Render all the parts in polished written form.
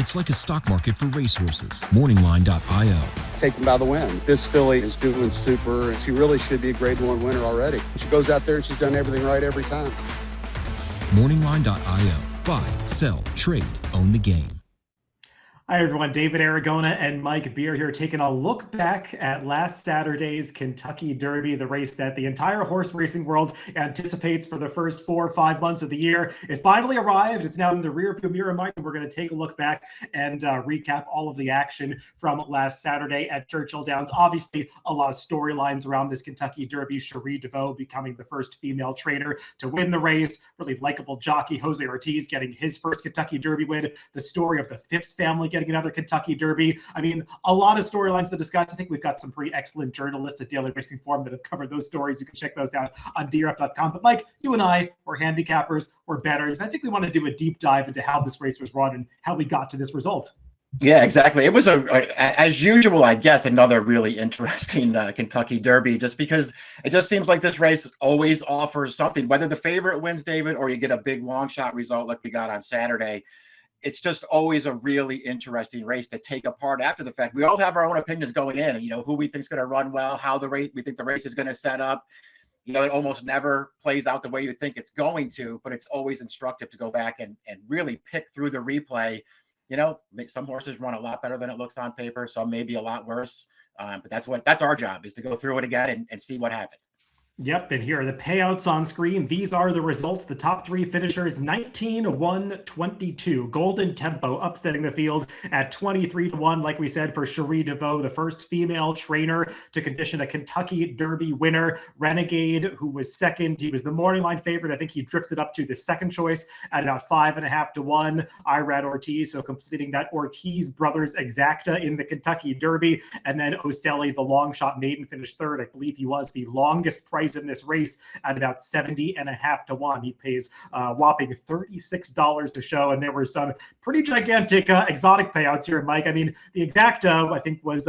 It's like a stock market for racehorses. Morningline.io. Taken by the wind. This filly is doing super, and she really should be a grade 1 winner already. She goes out there and she's done everything right every time. Morningline.io. Buy, sell, trade, own the game. Hi, everyone. David Aragona and Mike Beer here taking a look back at last Saturday's Kentucky Derby, the race that the entire horse racing world anticipates for the first 4 or 5 months of the year. It finally arrived. It's now in the rearview mirror, Mike, and we're going to take a look back and recap all of the action from last Saturday at Churchill Downs. Obviously, a lot of storylines around this Kentucky Derby. Cherie DeVaux becoming the first female trainer to win the race. Really likable jockey Jose Ortiz getting his first Kentucky Derby win. The story of the Phipps family getting another Kentucky Derby. I mean, a lot of storylines to discuss. I think we've got some pretty excellent journalists at Daily Racing Forum that have covered those stories. You can check those out on DRF.com. But Mike, you and I, we're handicappers, we're bettors, and I think we want to do a deep dive into how this race was run and how we got to this result. Yeah, exactly. It was, as usual, I guess, another really interesting Kentucky Derby, just because it just seems like this race always offers something, whether the favorite wins, David, or you get a big long shot result like we got on Saturday. It's just always a really interesting race to take apart after the fact. We all have our own opinions going in, and, you know, who we think is going to run well, how the race, we think the race is going to set up. You know, it almost never plays out the way you think it's going to, but it's always instructive to go back and really pick through the replay. You know, some horses run a lot better than it looks on paper, some maybe a lot worse. But that's our job, is to go through it again and see what happened. Yep, and here are the payouts on screen. These are the results. The top 3 finishers, 19-1-22. Golden Tempo upsetting the field at 23-1, like we said, for Cherie DeVaux, the first female trainer to condition a Kentucky Derby winner. Renegade, who was second, he was the morning line favorite. I think he drifted up to the second choice at about 5.5-1. Jose Ortiz, so completing that Ortiz brothers exacta in the Kentucky Derby. And then Oselli, the long shot maiden, finished third. I believe he was the longest price in this race at about 70.5-1. He pays whopping $36 to show, and there were some pretty gigantic exotic payouts here, Mike. I mean, the exacta, I think, was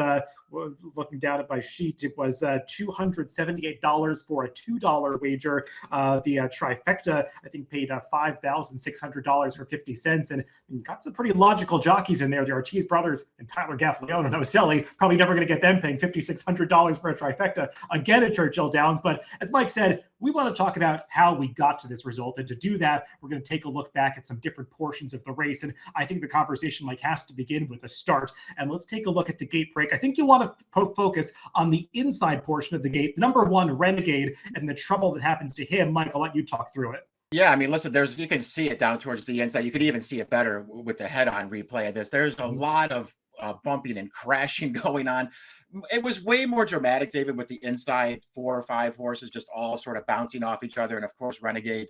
looking down at my sheet, it was $278 for a $2 wager. The trifecta, I think, paid $5,600 for 50 cents, and got some pretty logical jockeys in there. The Ortiz brothers and Tyler Gaffalione and Oselli, probably never going to get them paying $5,600 for a trifecta again at Churchill Downs. But as Mike said, we want to talk about how we got to this result. And to do that, we're going to take a look back at some different portions of the race. And I think the conversation, Mike, has to begin with a start. And let's take a look at the gate break. I think you want to focus on the inside portion of the gate. Number 1, Renegade, and the trouble that happens to him. Mike, I'll let you talk through it. Yeah, I mean, listen, you can see it down towards the inside. You could even see it better with the head-on replay of this. There's a lot of bumping and crashing going on. It was way more dramatic, David, with the inside 4 or 5 horses just all sort of bouncing off each other. And of course, Renegade,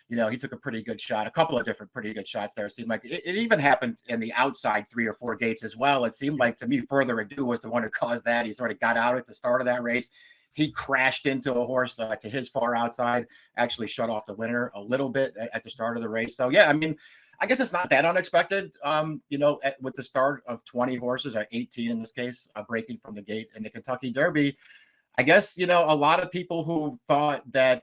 you know, he took a pretty good shot, a couple of different pretty good shots there. It seemed like it even happened in the outside 3 or 4 gates as well. It seemed like, to me, Further Ado was the one who caused that. He sort of got out at the start of that race. He crashed into a horse to his far outside, actually shut off the winner a little bit at the start of the race. So, yeah, I mean, I guess it's not that unexpected, you know, with the start of 20 horses, or 18 in this case, breaking from the gate in the Kentucky Derby. I guess, you know, a lot of people who thought that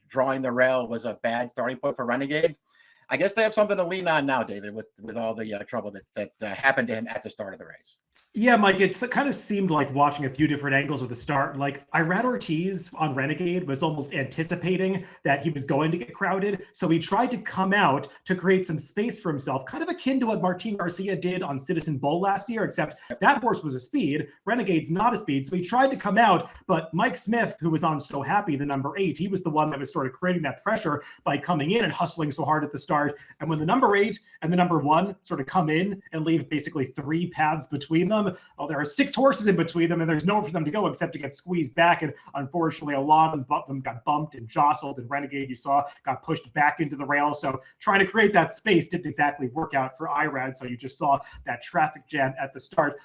drawing the rail was a bad starting point for Renegade, I guess they have something to lean on now, David, with all the trouble that happened to him at the start of the race. Yeah, Mike, it kind of seemed like watching a few different angles with the start. Like, Jose Ortiz on Renegade was almost anticipating that he was going to get crowded. So he tried to come out to create some space for himself, kind of akin to what Martin Garcia did on Citizen Bowl last year, except that horse was a speed. Renegade's not a speed. So he tried to come out, but Mike Smith, who was on So Happy, the number 8, he was the one that was sort of creating that pressure by coming in and hustling so hard at the start. And when the number 8 and the number 1 sort of come in and leave basically 3 paths between them, well, there are 6 horses in between them, and there's nowhere for them to go except to get squeezed back. And unfortunately, a lot of them got bumped and jostled, and Renegade, you saw, got pushed back into the rail. So trying to create that space didn't exactly work out for IRAD. So you just saw that traffic jam at the start.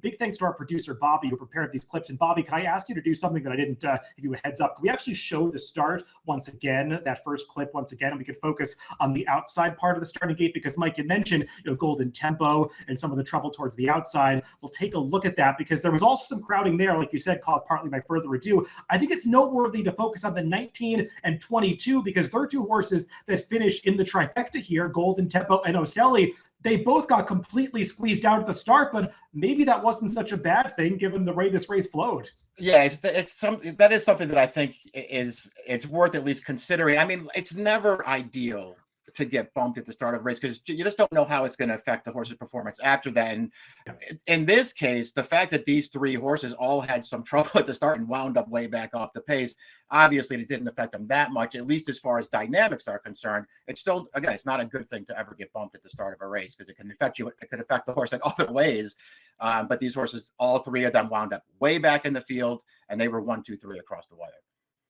Big thanks to our producer, Bobby, who prepared these clips. And Bobby, can I ask you to do something that I didn't give you a heads up? Can we actually show the start once again, that first clip once again, and we could focus on the outside part of the starting gate? Because Mike, you mentioned, you know, Golden Tempo and some of the trouble towards the outside. We'll take a look at that because there was also some crowding there, like you said, caused partly by Further Ado. I think it's noteworthy to focus on the 19 and 22 because they're 2 horses that finished in the trifecta here, Golden Tempo and Oselli. they both got completely squeezed out at the start, but maybe that wasn't such a bad thing given the way this race flowed. Yeah, that is something that I think it's worth at least considering. I mean, it's never ideal to get bumped at the start of a race because you just don't know how it's going to affect the horse's performance after that. And in this case, the fact that these three horses all had some trouble at the start and wound up way back off the pace, obviously it didn't affect them that much, at least as far as dynamics are concerned. It's still, again, it's not a good thing to ever get bumped at the start of a race because it can affect you. It could affect the horse in other ways. But these horses, all three of them wound up way back in the field, and they were 1, 2, 3 across the wire.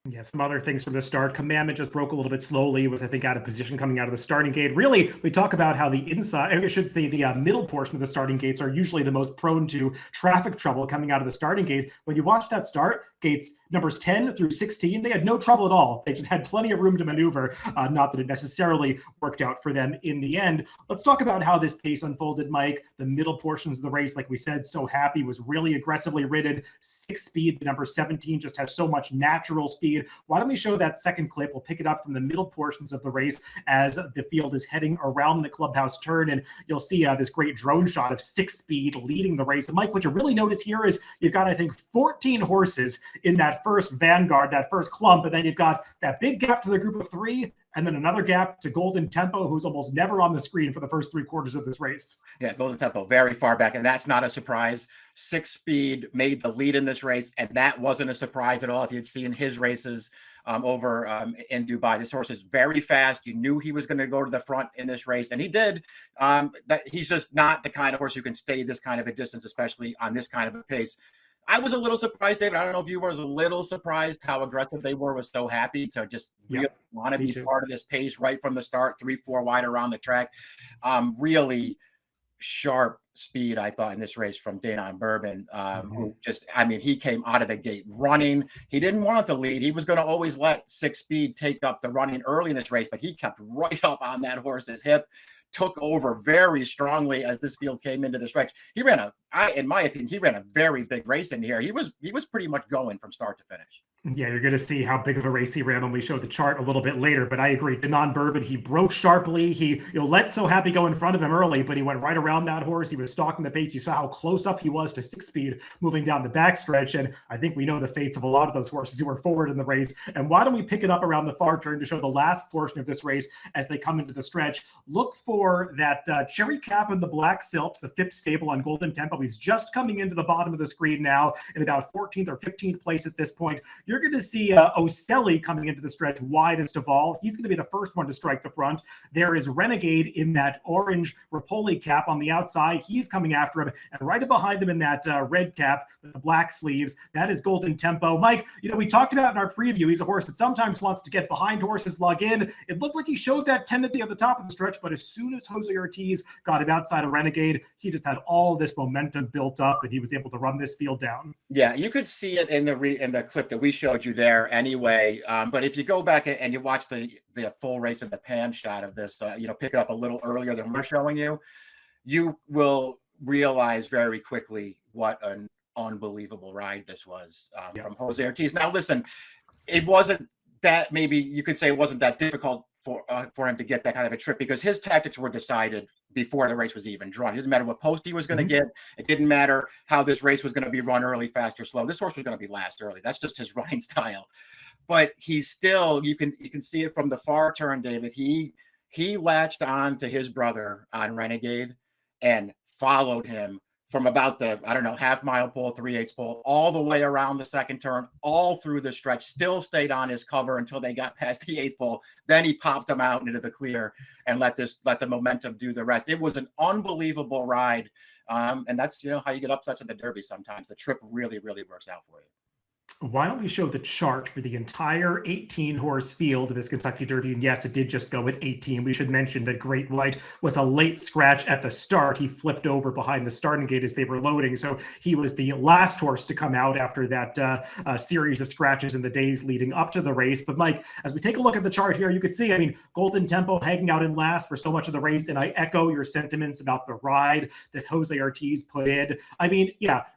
Yeah, some other things from the start. Commandment just broke a little bit slowly, was, I think, out of position coming out of the starting gate. Really, we talk about how the inside, I should say the middle portion of the starting gates are usually the most prone to traffic trouble coming out of the starting gate. When you watch that start, gates numbers 10 through 16, they had no trouble at all. They just had plenty of room to maneuver. Not that it necessarily worked out for them in the end. Let's talk about how this pace unfolded, Mike. The middle portions of the race, like we said, So Happy was really aggressively ridden. 6 speed, the number 17 just has so much natural speed. Why don't we show that second clip? We'll pick it up from the middle portions of the race as the field is heading around the clubhouse turn, and you'll see this great drone shot of 6 speed leading the race. And Mike, what you really notice here is you've got, I think, 14 horses in that first vanguard, that first clump, and then you've got that big gap to the group of 3, and then another gap to Golden Tempo, who's almost never on the screen for the first 3 quarters of this race. Yeah, Golden Tempo, very far back, and that's not a surprise. 6 speed made the lead in this race, and that wasn't a surprise at all. If you'd seen his races over in Dubai, this horse is very fast. You knew he was going to go to the front in this race, and he did. That he's just not the kind of horse who can stay this kind of a distance, especially on this kind of a pace. I was a little surprised, David. I don't know if you were a little surprised how aggressive they were. Was So Happy to just really want to be part of this pace right from the start, 3, 4 wide around the track. Really sharp speed, I thought, in this race from Danon Bourbon, who just, I mean, he came out of the gate running. He didn't want the lead. He was going to always let 6 speed take up the running early in this race, but he kept right up on that horse's hip, took over very strongly as this field came into the stretch. He ran in my opinion, he ran a very big race in here. He was pretty much going from start to finish. Yeah, you're going to see how big of a race he ran when we show the chart a little bit later. But I agree, Danon Bourbon, he broke sharply. He let So Happy go in front of him early, but he went right around that horse. He was stalking the pace. You saw how close up he was to 6 speed moving down the backstretch. And I think we know the fates of a lot of those horses who were forward in the race. And why don't we pick it up around the far turn to show the last portion of this race as they come into the stretch. Look for that Cherry Cap in the black silks, the Phipps stable on Golden Tempo. He's just coming into the bottom of the screen now in about 14th or 15th place at this point. You're going to see Ostelli coming into the stretch widest of all. He's going to be the first one to strike the front. There is Renegade in that orange Rapoli cap on the outside. He's coming after him. And right behind him in that red cap with the black sleeves, that is Golden Tempo. Mike, we talked about in our preview, he's a horse that sometimes wants to get behind horses, lug in. It looked like he showed that tendency at the top of the stretch, but as soon as Jose Ortiz got him outside of Renegade, he just had all this momentum built up and he was able to run this field down. Yeah, you could see it in the clip that we showed you there anyway. But if you go back and you watch the full race and the pan shot of this, pick it up a little earlier than we're showing you, you will realize very quickly what an unbelievable ride this was from Jose Ortiz. Now, listen, it wasn't that, maybe you could say it wasn't that difficult for him to get that kind of a trip because his tactics were decided before the race was even drawn. It didn't matter what post he was going to get. It didn't matter how this race was going to be run early, fast, or slow. This horse was going to be last early. That's just his running style. But he's still, you can see it from the far turn, David. He latched on to his brother on Renegade and followed him from about the, half-mile pole, 3/8 pole, all the way around the second turn, all through the stretch, still stayed on his cover until they got past the 8th pole. Then he popped them out into the clear and let the momentum do the rest. It was an unbelievable ride. And that's, how you get upsets in the Derby sometimes. The trip really, really works out for you. Why don't we show the chart for the entire 18-horse field of this Kentucky Derby? And yes, it did just go with 18. We should mention that Great White was a late scratch at the start. He flipped over behind the starting gate as they were loading. So he was the last horse to come out after that series of scratches in the days leading up to the race. But Mike, as we take a look at the chart here, you could see, Golden Tempo hanging out in last for so much of the race. And I echo your sentiments about the ride that Jose Ortiz put in.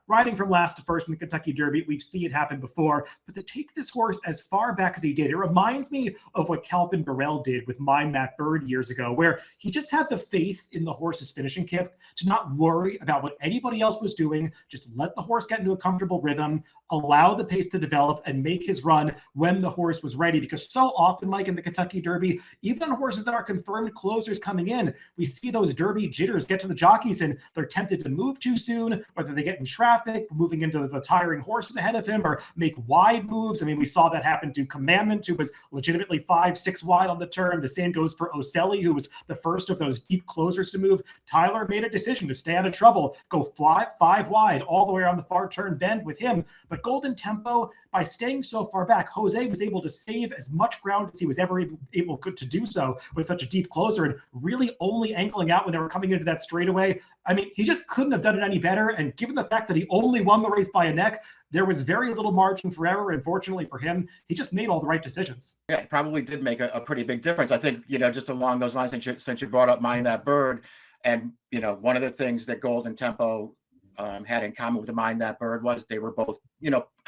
Riding from last to first in the Kentucky Derby, we see it happen him before, but to take this horse as far back as he did, it reminds me of what Calvin Burrell did with Mind That Bird years ago, where he just had the faith in the horse's finishing kick to not worry about what anybody else was doing, just let the horse get into a comfortable rhythm, allow the pace to develop, and make his run when the horse was ready. Because so often, Mike, in the Kentucky Derby, even on horses that are confirmed closers coming in, we see those Derby jitters get to the jockeys and they're tempted to move too soon, whether they get in traffic, moving into the tiring horses ahead of him, or make wide moves. I mean, we saw that happen to Commandment, who was legitimately 5-6 wide on the turn. The same goes for Oselli, who was the first of those deep closers to move. Tyler made a decision to stay out of trouble, go 5 wide all the way around the far turn bend with him. But Golden Tempo, by staying so far back, Jose was able to save as much ground as he was ever able to do so with such a deep closer, and really only angling out when they were coming into that straightaway. I mean, he just couldn't have done it any better. And given the fact that he only won the race by a neck, there was very little margin for error. And fortunately for him, he just made all the right decisions. Yeah, it probably did make a pretty big difference. I think, just along those lines, since you brought up Mind That Bird, and, one of the things that Golden Tempo had in common with the Mind That Bird was they were both,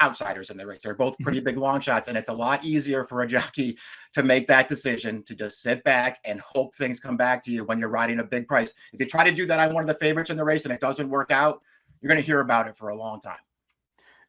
outsiders in the race. They're both pretty big long shots, and it's a lot easier for a jockey to make that decision to just sit back and hope things come back to you when you're riding a big price. If you try to do that on one of the favorites in the race and it doesn't work out, you're going to hear about it for a long time.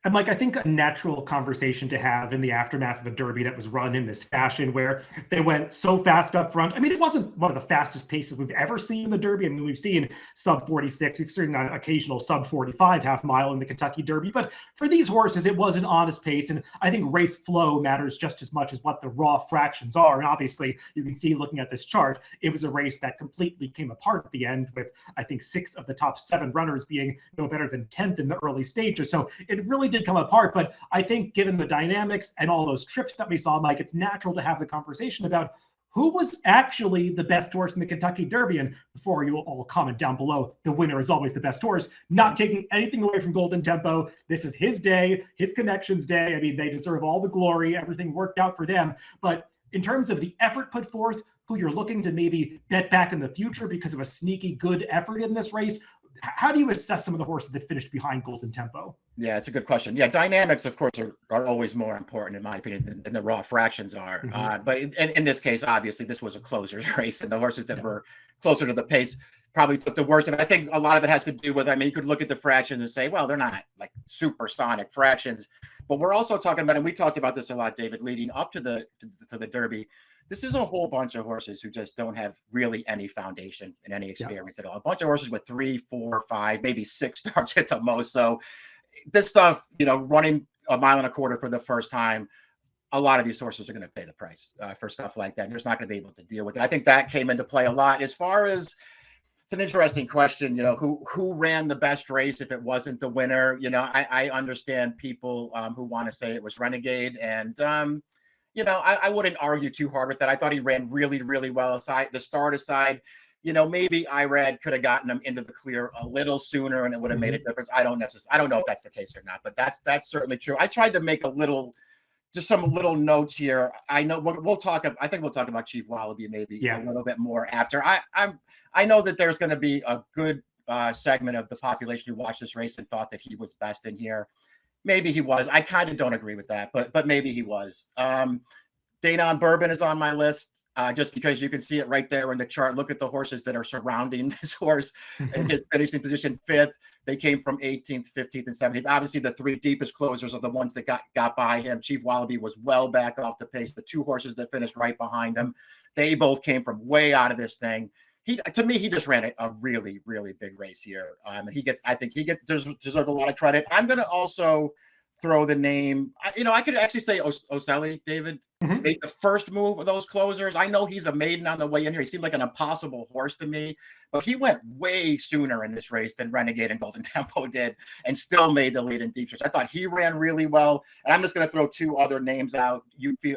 And Mike, I think a natural conversation to have in the aftermath of a Derby that was run in this fashion, where they went so fast up front. I mean, it wasn't one of the fastest paces we've ever seen in the Derby. I mean, we've seen sub 46, we've seen an occasional sub 45 half mile in the Kentucky Derby. But for these horses, it was an honest pace. And I think race flow matters just as much as what the raw fractions are. And obviously, you can see looking at this chart, it was a race that completely came apart at the end, with I think 6 of the top 7 runners being no better than 10th in the early stages. So it really did come apart. But I think given the dynamics and all those trips that we saw, Mike, it's natural to have the conversation about who was actually the best horse in the Kentucky Derby. And before you all comment down below, the winner is always the best horse, not taking anything away from Golden Tempo. This is his day, his connections day. I mean, they deserve all the glory. Everything worked out for them. But in terms of the effort put forth, who you're looking to maybe bet back in the future because of a sneaky good effort in this race, how do you assess some of the horses that finished behind Golden Tempo? Yeah, it's a good question. Yeah, dynamics, of course, are always more important, in my opinion, than the raw fractions are. But in this case, obviously, this was a closer's race, and the horses that were closer to the pace probably took the worst. And I think a lot of it has to do with, I mean, you could look at the fractions and say, well, they're not like supersonic fractions. But we're also talking about, and we talked about this a lot, David, leading up to the Derby, this is a whole bunch of horses who just don't have really any foundation and any experience at all. A bunch of horses with 3, 4, 5, maybe 6 starts at the most. So this stuff, running a mile and a quarter for the first time, a lot of these horses are going to pay the price for stuff like that. And they're just not going to be able to deal with it. I think that came into play a lot. As far as, it's an interesting question, who ran the best race if it wasn't the winner? I understand people who want to say it was Renegade, and I wouldn't argue too hard with that. I thought he ran really, really well the start aside. Maybe Irad could have gotten him into the clear a little sooner and it would have made a difference. I don't know if that's the case or not, but that's certainly true. I tried to make some little notes here. I know I think we'll talk about Chief Wallaby maybe a little bit more after. I know that there's going to be a good segment of the population who watched this race and thought that he was best in here. Maybe he was. I kind of don't agree with that, but maybe he was. Danon Bourbon is on my list just because you can see it right there in the chart. Look at the horses that are surrounding this horse in his finishing position 5th. They came from 18th, 15th, and 17th. Obviously, the 3 deepest closers are the ones that got by him. Chief Wallaby was well back off the pace. The 2 horses that finished right behind him, they both came from way out of this thing. To me, he just ran a really, really big race here. I think he deserves a lot of credit. I'm going to also throw the name, I could actually say Oselli, David, made the first move of those closers. I know he's a maiden on the way in here. He seemed like an impossible horse to me, but he went way sooner in this race than Renegade and Golden Tempo did and still made the lead in deep stretch. I thought he ran really well. And I'm just going to throw 2 other names out.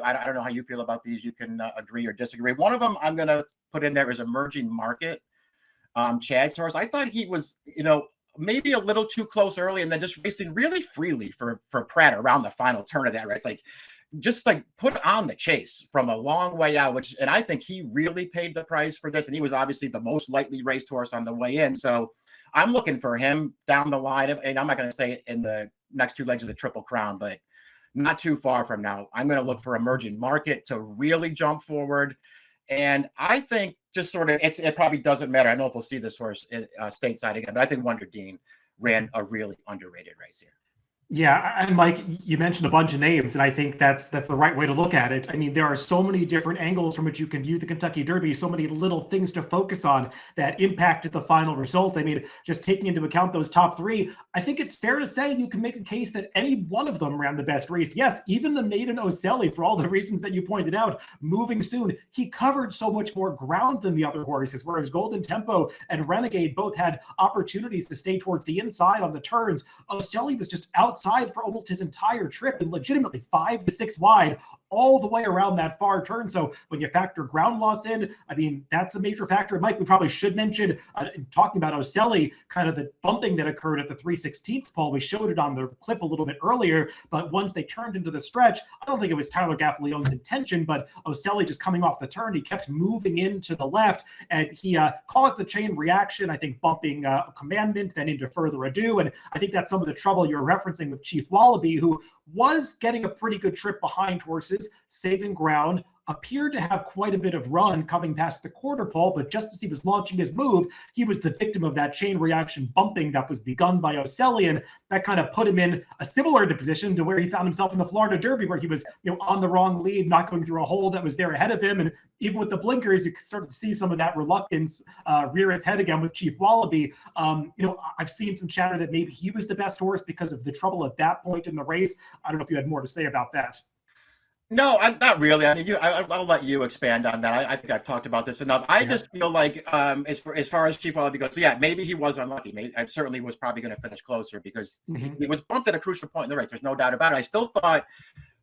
I don't know how you feel about these. You can agree or disagree. One of them I'm going to put in there is Emerging Market. Chad's horse. I thought he was, maybe a little too close early and then just racing really freely for Pratt around the final turn of that race. Just put on the chase from a long way out, and I think he really paid the price for this. And he was obviously the most lightly raced horse on the way in. So I'm looking for him down the line. And I'm not going to say it in the next 2 legs of the Triple Crown, but not too far from now, I'm going to look for Emerging Market to really jump forward. And I think just sort of, it probably doesn't matter. I don't know if we'll see this horse stateside again, but I think Wonder Dean ran a really underrated race here. Yeah, and Mike, you mentioned a bunch of names, and I think that's the right way to look at it. I mean, there are so many different angles from which you can view the Kentucky Derby, so many little things to focus on that impacted the final result. I mean, just taking into account those top three, I think it's fair to say you can make a case that any one of them ran the best race. Yes, even the maiden Ocelli, for all the reasons that you pointed out, moving soon, he covered so much more ground than the other horses, whereas Golden Tempo and Renegade both had opportunities to stay towards the inside on the turns. Ocelli was just outside for almost his entire trip and legitimately 5 to 6 wide all the way around that far turn. So when you factor ground loss in, I mean, that's a major factor. Mike, we probably should mention, talking about Ocelli, kind of the bumping that occurred at the 3/16 pole. We showed it on the clip a little bit earlier, but once they turned into the stretch, I don't think it was Tyler Gaffalione's intention, but Ocelli just coming off the turn, he kept moving into the left, and he caused the chain reaction, I think bumping Commandment, then into Further Ado, and I think that's some of the trouble you're referencing with Chief Wallaby, who was getting a pretty good trip behind horses, saving ground, appeared to have quite a bit of run coming past the quarter pole, but just as he was launching his move, he was the victim of that chain reaction bumping that was begun by Ocelli, and that kind of put him in a similar position to where he found himself in the Florida Derby, where he was, on the wrong lead, not going through a hole that was there ahead of him, and even with the blinkers, you could sort of see some of that reluctance rear its head again with Chief Wallaby. I've seen some chatter that maybe he was the best horse because of the trouble at that point in the race. I don't know if you had more to say about that. No, I'm not really. I mean, I'll let you expand on that. I think I've talked about this enough. I just feel like, as far as Chief Wallaby goes, so yeah, maybe he was unlucky. I certainly was probably going to finish closer because he was bumped at a crucial point in the race. There's no doubt about it. I still thought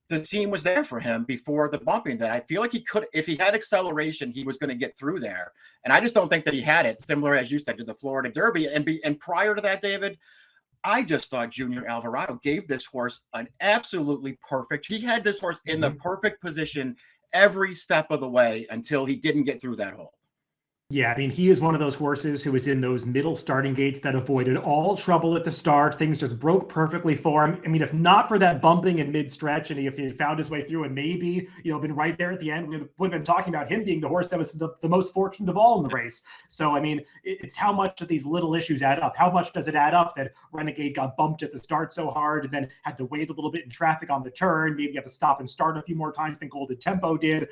the team was there for him before the bumping. That I feel like he could, if he had acceleration, he was going to get through there. And I just don't think that he had it. Similar, as you said, to the Florida Derby. And prior to that, David, I just thought Junior Alvarado gave this horse an absolutely perfect. He had this horse in the perfect position every step of the way until he didn't get through that hole. Yeah, I mean, he is one of those horses who was in those middle starting gates that avoided all trouble at the start. Things just broke perfectly for him. I mean, if not for that bumping in mid-stretch, and if he had found his way through and maybe, been right there at the end, we would have been talking about him being the horse that was the most fortunate of all in the race. So, I mean, it's how much of these little issues add up. How much does it add up that Renegade got bumped at the start so hard and then had to wait a little bit in traffic on the turn, maybe have to stop and start a few more times than Golden Tempo did?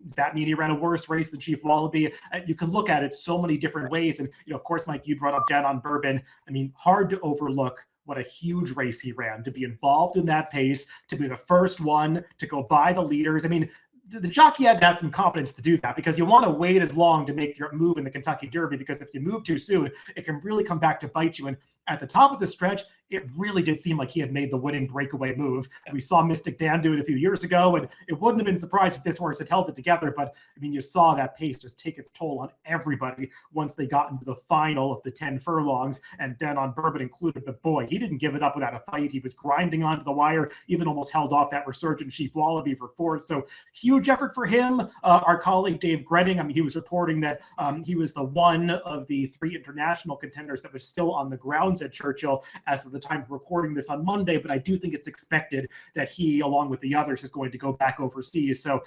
Does that mean he ran a worse race than Chief Wallaby? You can look at it so many different ways. And, of course, Mike, you brought up Dead on Bourbon. I mean, hard to overlook what a huge race he ran, to be involved in that pace, to be the first one, to go by the leaders. I mean, the jockey had to have some confidence to do that, because you want to wait as long to make your move in the Kentucky Derby, because if you move too soon, it can really come back to bite you. And at the top of the stretch, it really did seem like he had made the winning breakaway move. We saw Mystic Dan do it a few years ago, and it wouldn't have been surprised if this horse had held it together. But, I mean, you saw that pace just take its toll on everybody once they got into the final of the 10 furlongs, and Den on Bourbon included. But, boy, he didn't give it up without a fight. He was grinding onto the wire, even almost held off that resurgent Chief Wallaby for fourth. So, huge effort for him. Our colleague Dave Grenning, I mean, he was reporting that he was the one of the 3 international contenders that was still on the grounds at Churchill as of the time of recording this on Monday, but I do think it's expected that he, along with the others, is going to go back overseas. So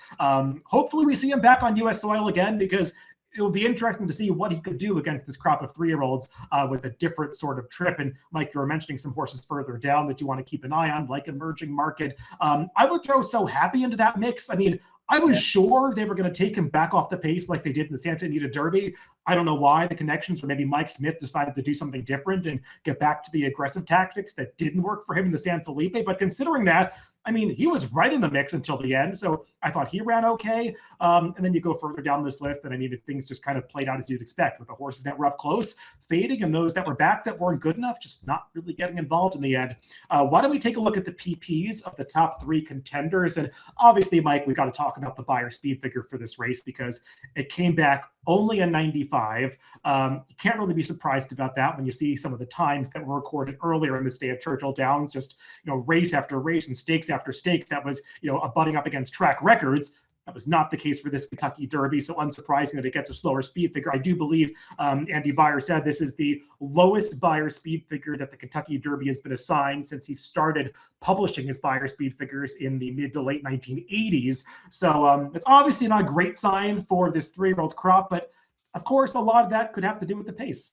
hopefully we see him back on U.S. soil again, because it will be interesting to see what he could do against this crop of 3-year-olds with a different sort of trip. And Mike, you were mentioning some horses further down that you want to keep an eye on, like Emerging Market. I would throw So Happy into that mix. I mean, I was sure they were going to take him back off the pace like they did in the Santa Anita Derby. I don't know why the connections, or maybe Mike Smith decided to do something different and get back to the aggressive tactics that didn't work for him in the San Felipe. But considering that, I mean, he was right in the mix until the end. So I thought he ran okay. And then you go further down this list, and I mean, things just kind of played out as you'd expect, with the horses that were up close fading, and those that were back that weren't good enough just not really getting involved in the end. Why don't we take a look at the PPs of the top 3 contenders? And obviously, Mike, we've got to talk about the Beyer speed figure for this race, because it came back only a 95. You can't really be surprised about that when you see some of the times that were recorded earlier in this day at Churchill Downs, just, race after race and stakes after stakes that was, abutting up against track records. That was not the case for this Kentucky Derby, so unsurprising that it gets a slower speed figure. I do believe Andy Beyer said this is the lowest Beyer speed figure that the Kentucky Derby has been assigned since he started publishing his Beyer speed figures in the mid to late 1980s. So it's obviously not a great sign for this 3-year-old crop, but of course, a lot of that could have to do with the pace.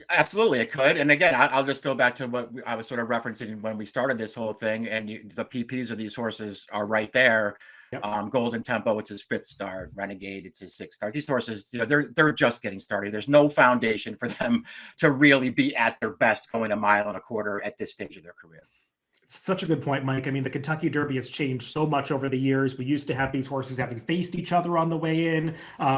Absolutely, it could. And again, I'll just go back to what I was sort of referencing when we started this whole thing. And the PPs of these horses are right there. Yep. Golden Tempo, it's his 5th start. Renegade, it's his 6th start. These horses, they're just getting started. There's no foundation for them to really be at their best going 1.25 miles at this stage of their career. It's such a good point, Mike. I mean, the Kentucky Derby has changed so much over the years. We used to have these horses having faced each other on the way in.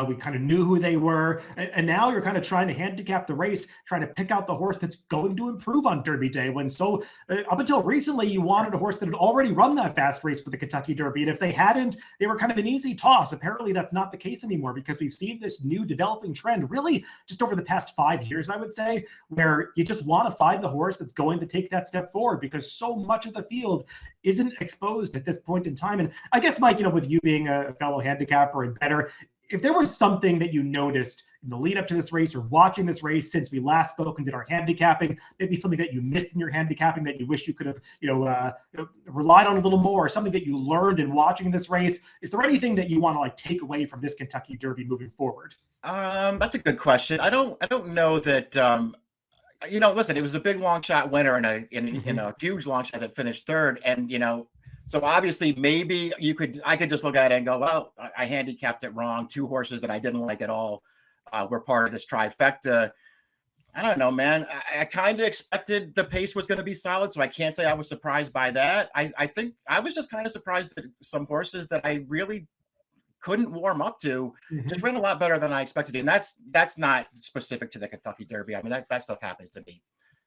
We kind of knew who they were. And now you're kind of trying to handicap the race, trying to pick out the horse that's going to improve on Derby Day. When up until recently, you wanted a horse that had already run that fast race for the Kentucky Derby. And if they hadn't, they were kind of an easy toss. Apparently, that's not the case anymore, because we've seen this new developing trend really just over the past 5 years, I would say, where you just want to find the horse that's going to take that step forward, because so much of the field isn't exposed at this point in time. And I guess, Mike, with you being a fellow handicapper and better, if there was something that you noticed in the lead up to this race or watching this race since we last spoke and did our handicapping, maybe something that you missed in your handicapping that you wish you could have, relied on a little more, or something that you learned in watching this race, is there anything that you want to take away from this Kentucky Derby moving forward? That's a good question. I don't know that, listen, it was a big long shot winner in a huge long shot that finished 3rd. And, so obviously maybe I could just look at it and go, well, I handicapped it wrong. 2 horses that I didn't like at all were part of this trifecta. I don't know, man. I kind of expected the pace was going to be solid, so I can't say I was surprised by that. I think I was just kind of surprised that some horses that I really couldn't warm up to just ran a lot better than I expected. And that's not specific to the Kentucky Derby. I mean, that stuff happens to me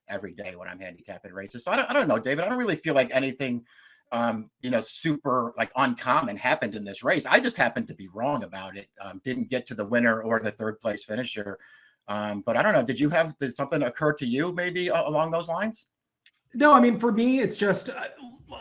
every day when I'm handicapping races. So I don't know, David. I don't really feel like anything, super uncommon happened in this race. I just happened to be wrong about it. Didn't get to the winner or the 3rd place finisher. But I don't know. Did something occur to you maybe along those lines? No, I mean, for me, it's just,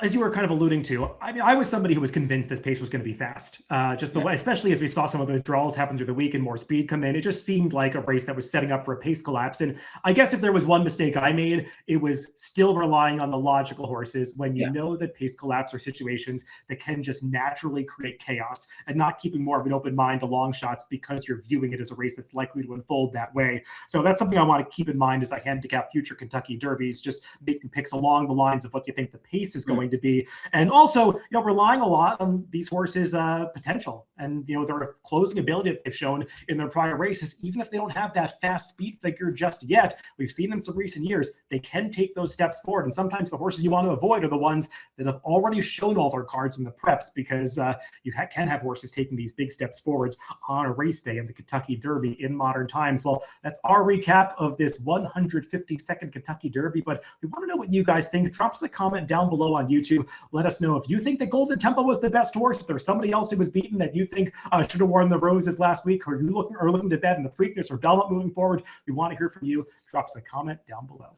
as you were kind of alluding to, I mean, I was somebody who was convinced this pace was going to be fast. Just the way, especially as we saw some of the draws happen through the week and more speed come in, it just seemed like a race that was setting up for a pace collapse. And I guess if there was one mistake I made, it was still relying on the logical horses when you know that pace collapse are situations that can just naturally create chaos, and not keeping more of an open mind to long shots because you're viewing it as a race that's likely to unfold that way. So that's something I want to keep in mind as I handicap future Kentucky Derbies, just making picks along the lines of what you think the pace is going to be. And also, relying a lot on these horses' potential and, their closing ability that they've shown in their prior races. Even if they don't have that fast speed figure just yet, we've seen in some recent years, they can take those steps forward. And sometimes the horses you want to avoid are the ones that have already shown all their cards in the preps, because you can have horses taking these big steps forwards on a race day in the Kentucky Derby in modern times. Well, that's our recap of this 152nd Kentucky Derby, but we want to know what you guys think. Drop us a comment down below on YouTube. Let us know if you think that Golden Tempo was the best horse, if there's somebody else who was beaten that you think should have worn the roses last week, or you looking to bet in the Preakness or Belmont moving forward. We want to hear from you. Drop us a comment down below.